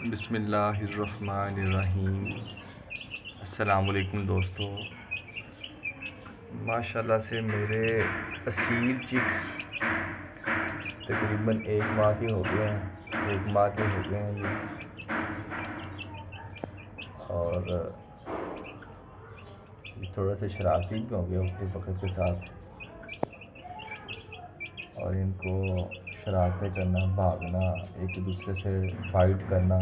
बिस्मिल्लाहिर्रहमानिर्रहीम। अस्सलाम वालेकुम दोस्तों। माशाल्लाह से मेरे असील चिक्स तकरीबन एक माह के हो गए हैं ये। और ये थोड़ा सा शरारती भी हो गया उठते वक्त के साथ, और इनको शरारतें करना, भागना, एक दूसरे से फाइट करना,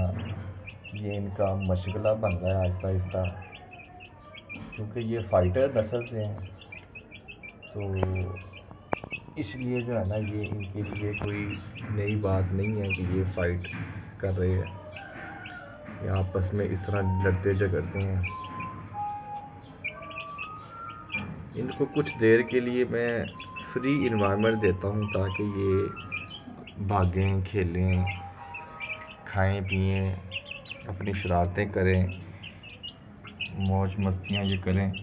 ये इनका मशगला बन रहा है आहिस्ता आहिस्ता। क्योंकि ये फाइटर नस्ल से हैं, तो इसलिए जो है ना, ये इनके लिए कोई नई बात नहीं है कि ये फाइट कर रहे हैं या आपस में इस तरह लड़ते झगड़ते हैं। इनको कुछ देर के लिए मैं फ्री इन्वायरमेंट देता हूँ ताकि ये भागें, खेलें, खाएं पिएं, अपनी शरारतें करें, मौज मस्तियाँ ये करें।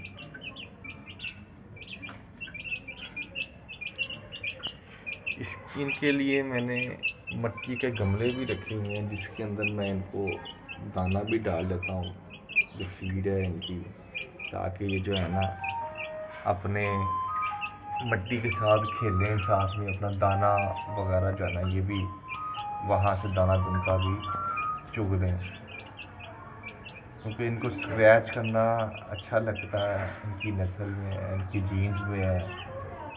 इनके लिए मैंने मिट्टी के गमले भी रखे हुए हैं जिसके अंदर मैं इनको दाना भी डाल देता हूँ, जो फीड है इनकी, ताकि ये जो है ना अपने मिट्टी के साथ खेलें, साथ में अपना दाना वगैरह जो है ना ये भी वहाँ से दाना उनका भी चुग लें। क्योंकि इनको स्क्रैच करना अच्छा लगता है, इनकी नस्ल में, इनकी जीन्स में है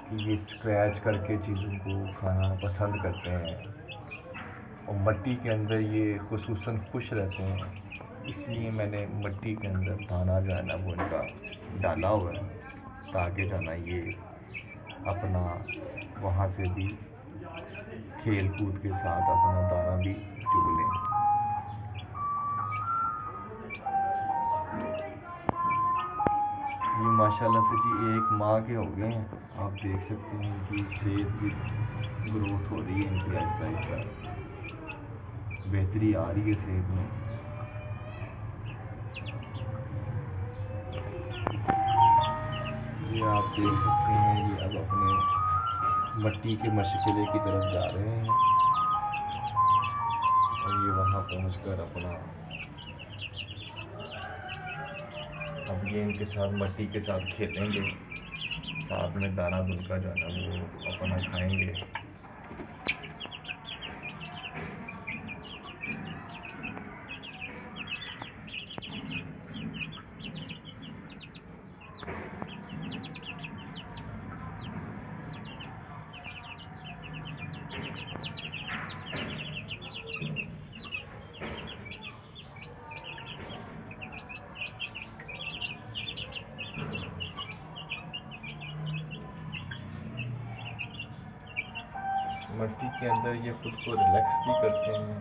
कि ये स्क्रैच करके चीज़ों को खाना पसंद करते हैं, और मिट्टी के अंदर ये खुसूसन खुश रहते हैं। इसलिए मैंने मिट्टी के अंदर दाना जो है ना वो इनका डाला हुआ है, ताकि जो है ना ये अपना वहाँ से भी खेल कूद के साथ अपना दाना भी चुग लें। ये माशाल्लाह से जी एक माह के हो गए हैं। आप देख सकते हैं इनकी सेहत भी ग्रोथ हो रही है, इनकी आहिस्ता आहिस्ता बेहतरी आ रही है सेहत में। ये आप देख सकते हैं, ये अब अपने मिट्टी के मशगले की तरफ जा रहे हैं, और ये वहाँ पहुँचकर अपना, अब ये इनके साथ मिट्टी के साथ खेलेंगे, साथ में दाना उनका जो है ना वो अपना खाएंगे। मिट्टी के अंदर ये खुद को रिलैक्स भी करते हैं,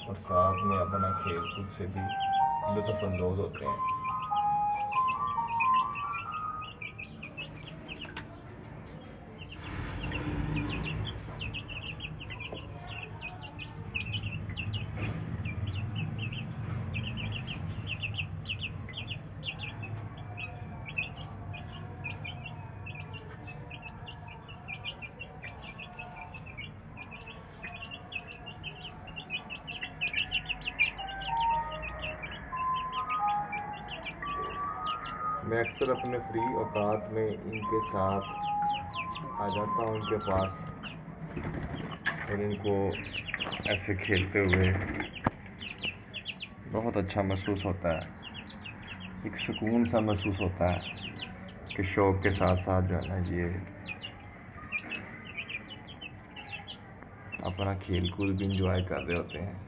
और साथ में अपना खेल कूद से भी लुत्फ़अंदोज़ होते हैं। मैं अक्सर अपने फ्री औकात में इनके साथ आ जाता हूँ, इनके पास, और इनको ऐसे खेलते हुए बहुत अच्छा महसूस होता है, एक सुकून सा महसूस होता है कि शौक़ के साथ साथ जो है ना ये अपना खेल कूद भी इंजॉय कर रहे होते हैं।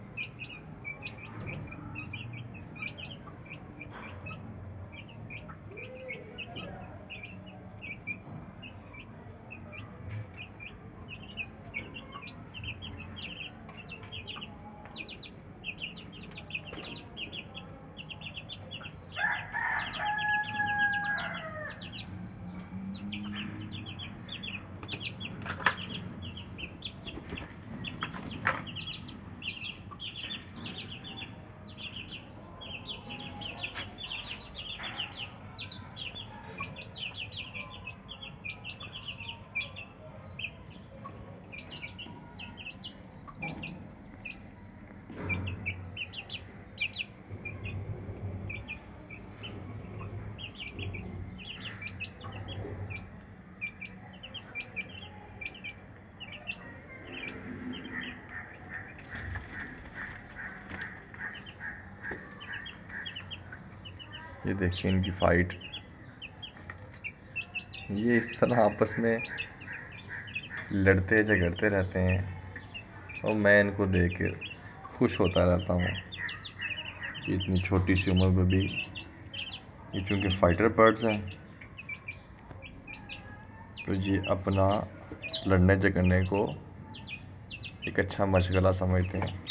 ये देखिए इनकी फाइट। ये इस तरह आपस में लड़ते झगड़ते रहते हैं और मैं इनको देख के खुश होता रहता हूँ कि इतनी छोटी सी उम्र में भी ये चूँकि फाइटर बर्ड्स हैं तो ये अपना लड़ने झगड़ने को एक अच्छा मशगला समझते हैं।